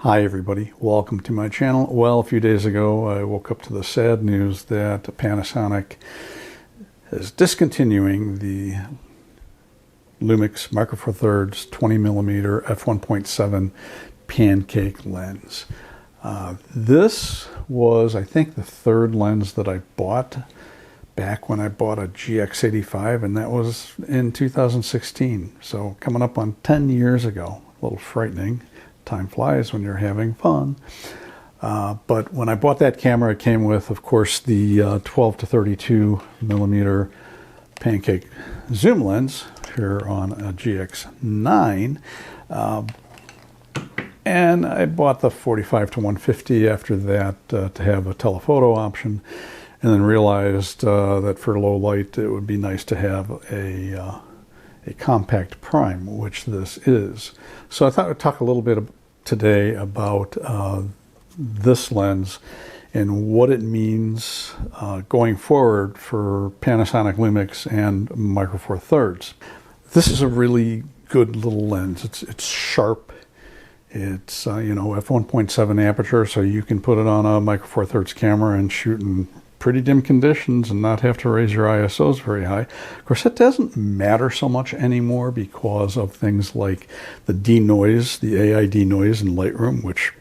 Hi everybody, welcome to my channel. Well, a few days ago I woke up to the sad news that Panasonic is discontinuing the Lumix Micro Four Thirds 20mm f1.7 pancake lens. This was, I think, the third lens that I bought back when I bought a GX85, and that was in 2016. So coming up on 10 years ago. A little frightening. Time flies when you're having fun. But when I bought that camera, it came with, of course, the 12 to 32 millimeter pancake zoom lens here on a GX9. And I bought the 45 to 150 after that to have a telephoto option, and then realized that for low light it would be nice to have a compact prime, which this is. So I thought I'd talk a little bit today about this lens and what it means going forward for Panasonic Lumix and Micro Four Thirds. This is a really good little lens. It's sharp. It's f1.7 aperture, so you can put it on a Micro Four Thirds camera and shoot in pretty dim conditions and not have to raise your ISOs very high. Of course, it doesn't matter so much anymore because of things like the denoise, the AI denoise in Lightroom, which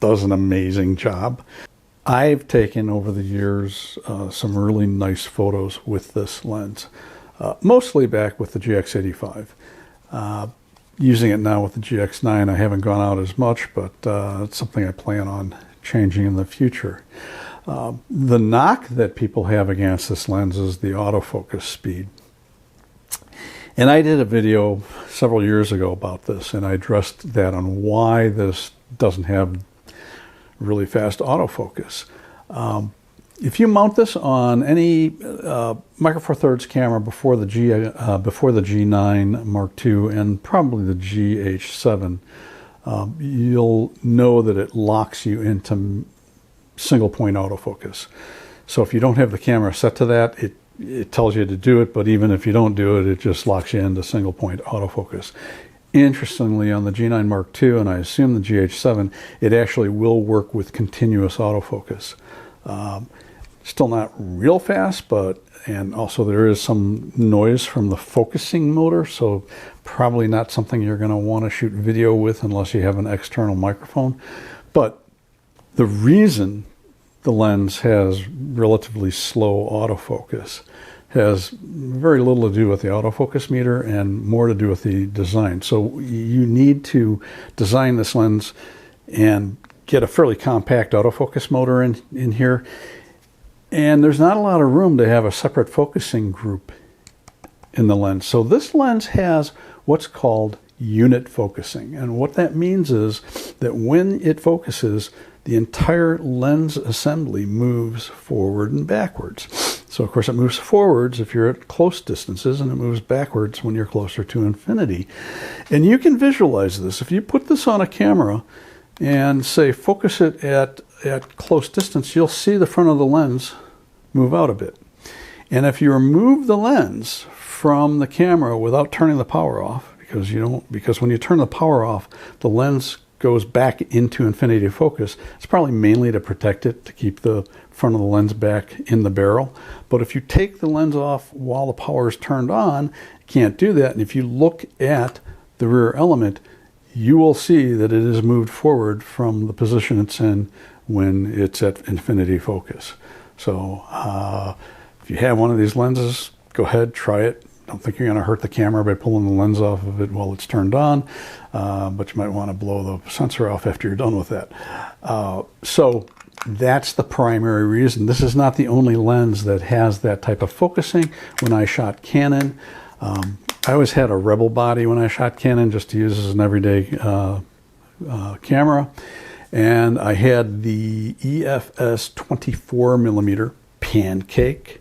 does an amazing job. I've taken over the years some really nice photos with this lens, mostly back with the GX85. Using it now with the GX9, I haven't gone out as much, but it's something I plan on changing in the future. The knock that people have against this lens is the autofocus speed. And I did a video several years ago about this, and I addressed that on why this doesn't have really fast autofocus. If you mount this on any Micro Four Thirds camera before the G9 Mark II and probably the GH7, you'll know that it locks you into single point autofocus. So if you don't have the camera set to that, it tells you to do it, but even if you don't do it, it just locks you into single point autofocus. Interestingly, on the G9 Mark II, and I assume the GH7, it actually will work with continuous autofocus. Still not real fast, and also there is some noise from the focusing motor, so probably not something you're going to want to shoot video with unless you have an external microphone. But the reason the lens has relatively slow autofocus has very little to do with the autofocus meter and more to do with the design. So you need to design this lens and get a fairly compact autofocus motor in here. And there's not a lot of room to have a separate focusing group in the lens. So this lens has what's called unit focusing. And what that means is that when it focuses, the entire lens assembly moves forward and backwards. So of course it moves forwards if you're at close distances, and it moves backwards when you're closer to infinity. And you can visualize this. If you put this on a camera and say focus it at close distance, you'll see the front of the lens move out a bit. And if you remove the lens from the camera without turning the power off, because when you turn the power off, the lens goes back into infinity focus. It's probably mainly to protect it, to keep the front of the lens back in the barrel. But if you take the lens off while the power is turned on, you can't do that. And if you look at the rear element, you will see that it is moved forward from the position it's in when it's at infinity focus. So if you have one of these lenses, go ahead, try it. Don't think you're going to hurt the camera by pulling the lens off of it while it's turned on, but you might want to blow the sensor off after you're done with that. So that's the primary reason. This is not the only lens that has that type of focusing. When I shot Canon, I always had a Rebel body when I shot Canon just to use as an everyday camera, and I had the EFS 24mm pancake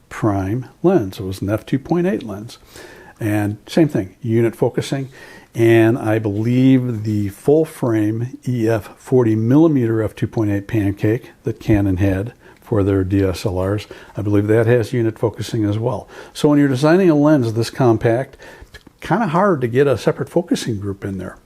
prime lens. It was an f2.8 lens, and same thing, unit focusing. And I believe the full frame EF 40mm f2.8 pancake that Canon had for their DSLRs, I believe that has unit focusing as well. So when you're designing a lens this compact, it's kind of hard to get a separate focusing group in there.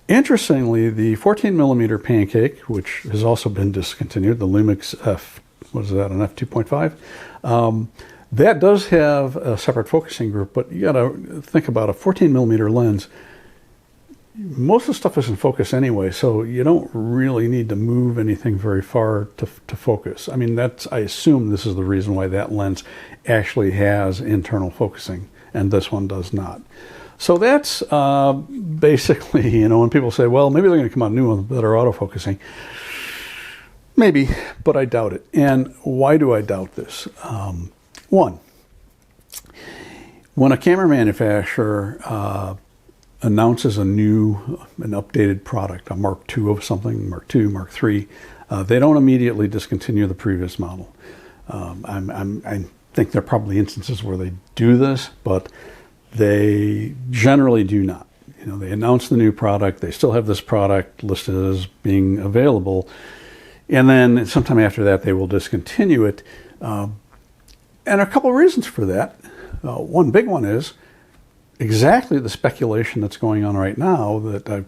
Interestingly, the 14mm pancake, which has also been discontinued, the Lumix F, what is that, an f2.5? That does have a separate focusing group, but you got to think about a 14mm lens. Most of the stuff is in focus anyway, so you don't really need to move anything very far to focus. I mean, I assume this is the reason why that lens actually has internal focusing, and this one does not. So that's basically, when people say, well, maybe they're going to come out new ones that are autofocusing. Maybe, but I doubt it. And why do I doubt this? One, when a camera manufacturer announces an updated product, a Mark II of something, Mark II, Mark III, they don't immediately discontinue the previous model. I think there are probably instances where they do this, but they generally do not. They announce the new product, they still have this product listed as being available, and then sometime after that they will discontinue it. And a couple of reasons for that. One big one is exactly the speculation that's going on right now, that I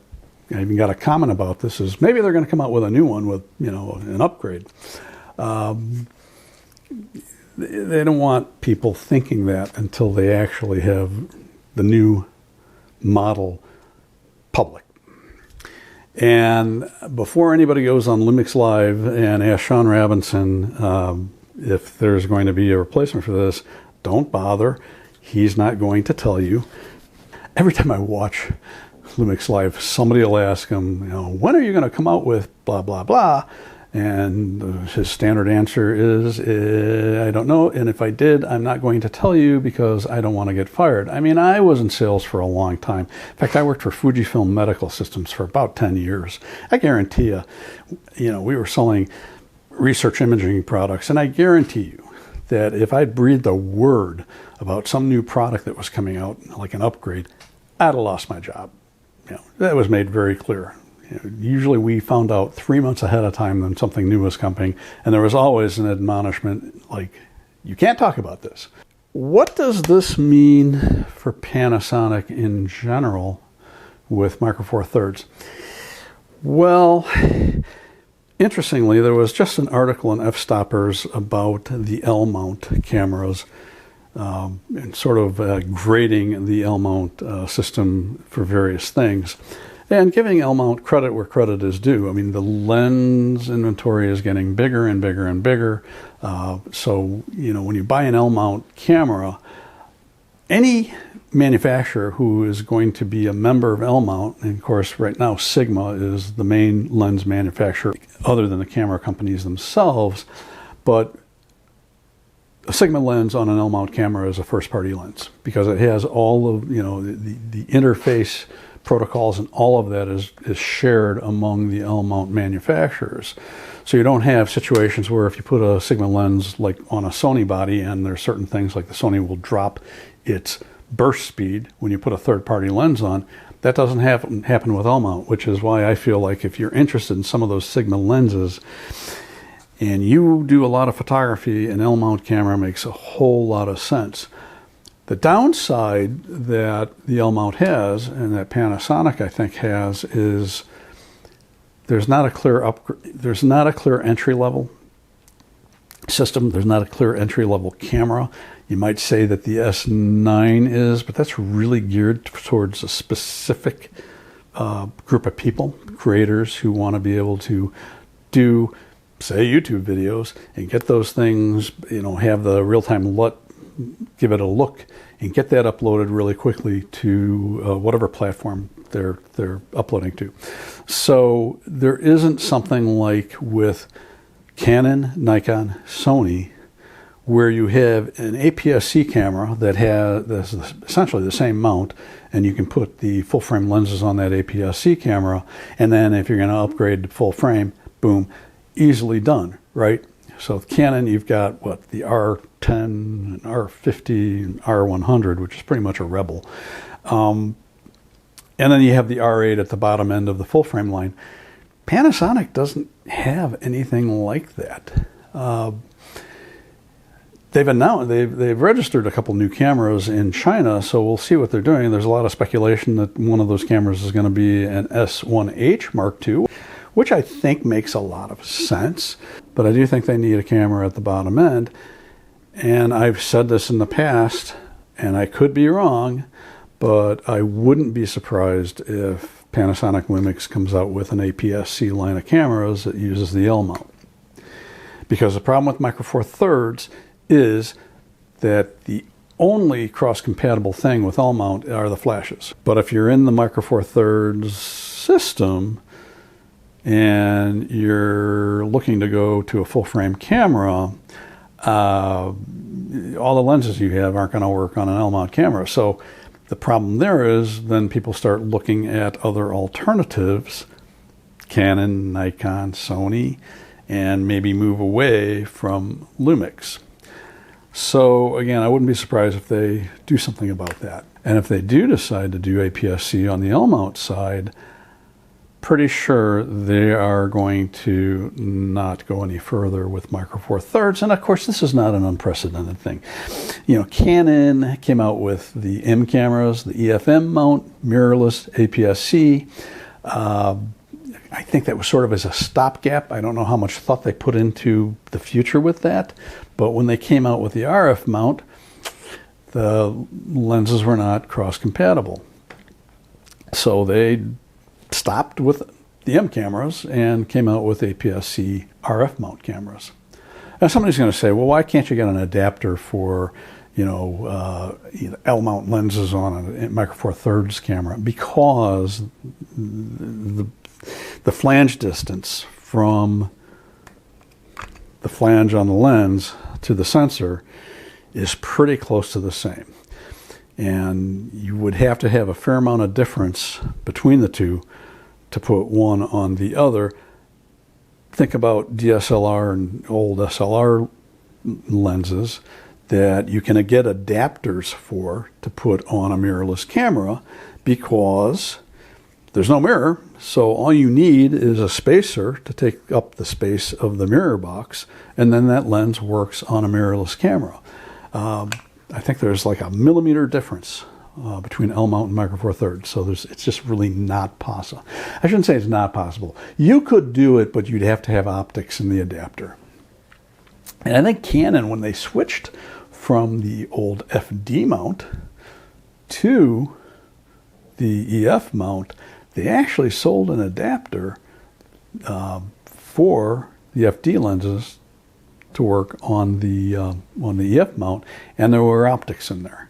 even got a comment about this, is maybe they're going to come out with a new one with, an upgrade. They don't want people thinking that until they actually have the new model public. And before anybody goes on Lumix Live and asks Sean Robinson if there's going to be a replacement for this, don't bother. He's not going to tell you. Every time I watch Lumix Live, somebody will ask him, when are you going to come out with blah, blah, blah? And his standard answer is, I don't know. And if I did, I'm not going to tell you because I don't want to get fired. I mean, I was in sales for a long time. In fact, I worked for Fujifilm Medical Systems for about 10 years. I guarantee you, we were selling research imaging products, and I guarantee you that if I breathed a word about some new product that was coming out, like an upgrade, I'd have lost my job. That was made very clear. Usually we found out 3 months ahead of time when something new was coming, and there was always an admonishment like, you can't talk about this. What does this mean for Panasonic in general with Micro Four Thirds? Well, interestingly, there was just an article in F-Stoppers about the L-mount cameras and sort of grading the L-mount system for various things. And giving L-mount credit where credit is due. I mean, the lens inventory is getting bigger and bigger and bigger. So, when you buy an L-mount camera, any manufacturer who is going to be a member of L-mount, and of course right now Sigma is the main lens manufacturer other than the camera companies themselves, but a Sigma lens on an L-mount camera is a first-party lens because it has all of, the interface protocols, and all of that is shared among the L-mount manufacturers. So you don't have situations where if you put a Sigma lens like on a Sony body, and there's certain things like the Sony will drop its burst speed when you put a third-party lens on. That doesn't happen with L-mount, which is why I feel like if you're interested in some of those Sigma lenses and you do a lot of photography, an L-mount camera makes a whole lot of sense. The downside that the L-mount has, and that Panasonic I think has, is there's not a clear entry-level system. There's not a clear entry-level camera. You might say that the S9 is, but that's really geared towards a specific group of people, creators who want to be able to do, say, YouTube videos and get those things, have the real-time LUT, give it a look, and get that uploaded really quickly to whatever platform they're uploading to. So there isn't something like with Canon, Nikon, Sony, where you have an APS-C camera that has essentially the same mount, and you can put the full-frame lenses on that APS-C camera, and then if you're going to upgrade to full-frame, boom, easily done, right? So with Canon, you've got, the R10, R50, and R100, which is pretty much a Rebel. And then you have the R8 at the bottom end of the full-frame line. Panasonic doesn't have anything like that. they've registered a couple new cameras in China, so we'll see what they're doing. There's a lot of speculation that one of those cameras is going to be an S1H Mark II, which I think makes a lot of sense. But I do think they need a camera at the bottom end. And I've said this in the past, and I could be wrong, but I wouldn't be surprised if Panasonic Lumix comes out with an APS-C line of cameras that uses the L mount. Because the problem with Micro Four Thirds is that the only cross-compatible thing with L mount are the flashes. But if you're in the Micro Four Thirds system and you're looking to go to a full-frame camera, all the lenses you have aren't going to work on an L mount camera. So the problem there is then people start looking at other alternatives, Canon, Nikon, Sony, and maybe move away from Lumix. So again, I wouldn't be surprised if they do something about that. And if they do decide to do APS-C on the L mount side, pretty sure they are going to not go any further with Micro Four Thirds. And of course, this is not an unprecedented thing. You know, Canon came out with the M cameras, the EFM mount, mirrorless APS-C. I think that was sort of as a stopgap. I don't know how much thought they put into the future with that. But when they came out with the RF mount, the lenses were not cross-compatible. So they stopped with the M cameras and came out with APS-C RF mount cameras. Now somebody's going to say, well, why can't you get an adapter for, L mount lenses on a Micro Four Thirds camera? Because the flange distance from the flange on the lens to the sensor is pretty close to the same. And you would have to have a fair amount of difference between the two to put one on the other. Think about DSLR and old SLR lenses that you can get adapters for to put on a mirrorless camera because there's no mirror, so all you need is a spacer to take up the space of the mirror box, and then that lens works on a mirrorless camera. I think there's like a millimeter difference between L mount and Micro Four Thirds, so it's just really not possible. I shouldn't say it's not possible. You could do it, but you'd have to have optics in the adapter. And I think Canon, when they switched from the old FD mount to the EF mount, they actually sold an adapter for the FD lenses to work on the EF mount, and there were optics in there.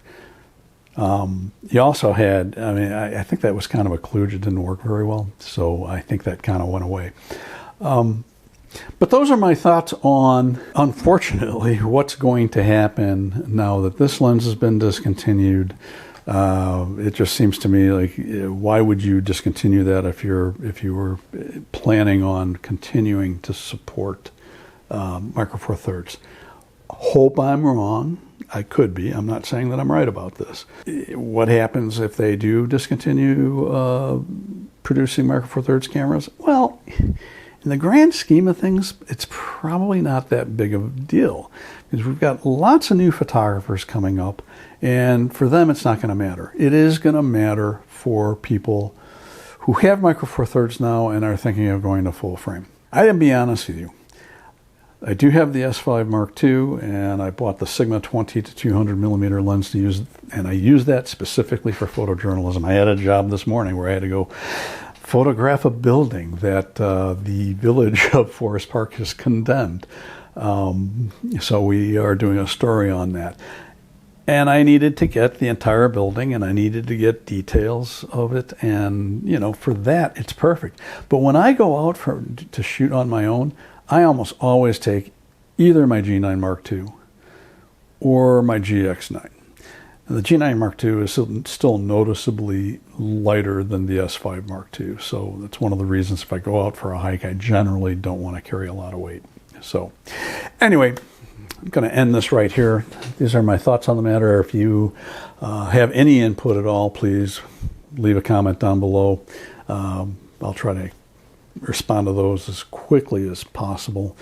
You also had, I think that was kind of a kludge. It didn't work very well, so I think that kind of went away. But those are my thoughts on, unfortunately, what's going to happen now that this lens has been discontinued. It just seems to me like, why would you discontinue that if you were planning on continuing to support Micro Four Thirds? Hope I'm wrong. I could be. I'm not saying that I'm right about this. What happens if they do discontinue producing Micro Four Thirds cameras? Well, in the grand scheme of things, it's probably not that big of a deal because we've got lots of new photographers coming up, and for them, it's not going to matter. It is going to matter for people who have Micro Four Thirds now and are thinking of going to full frame. I gotta be honest with you. I do have the S5 Mark II, and I bought the Sigma 20 to 200 millimeter lens to use, and I use that specifically for photojournalism. I had a job this morning where I had to go photograph a building that the village of Forest Park has condemned. So we are doing a story on that. And I needed to get the entire building, and I needed to get details of it, and for that, it's perfect. But when I go out to shoot on my own, I almost always take either my G9 Mark II or my GX9. And the G9 Mark II is still noticeably lighter than the S5 Mark II. So that's one of the reasons if I go out for a hike, I generally don't want to carry a lot of weight. So anyway, I'm going to end this right here. These are my thoughts on the matter. If you have any input at all, please leave a comment down below. I'll try to respond to those as quickly as possible.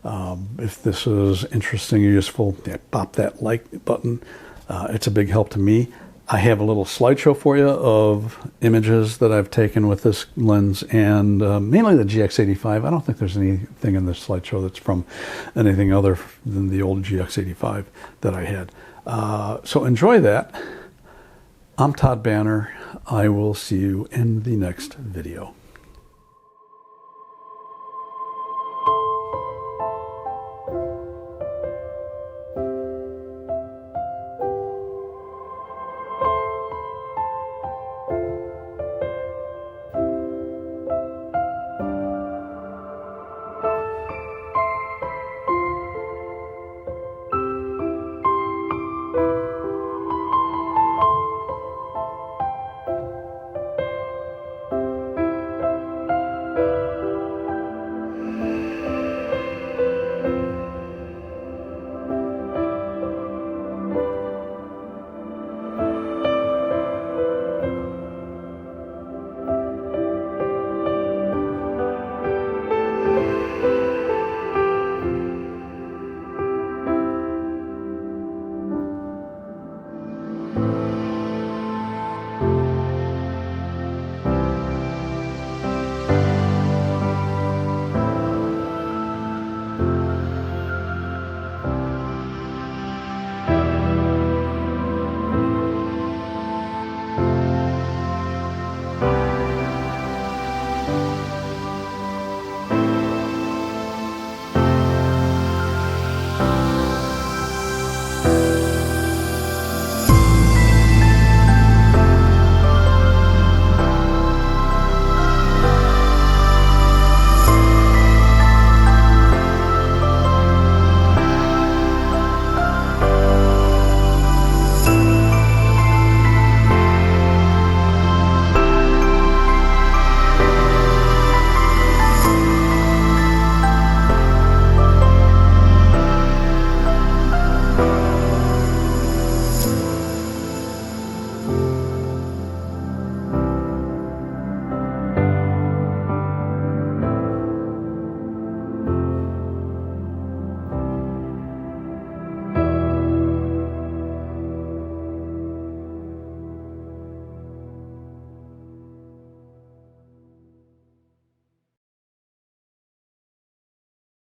If this is interesting or useful, yeah, pop that like button. It's a big help to me. I have a little slideshow for you of images that I've taken with this lens, and mainly the GX85. I don't think there's anything in this slideshow that's from anything other than the old GX85 that I had. So enjoy that. I'm Todd Banner. I will see you in the next video.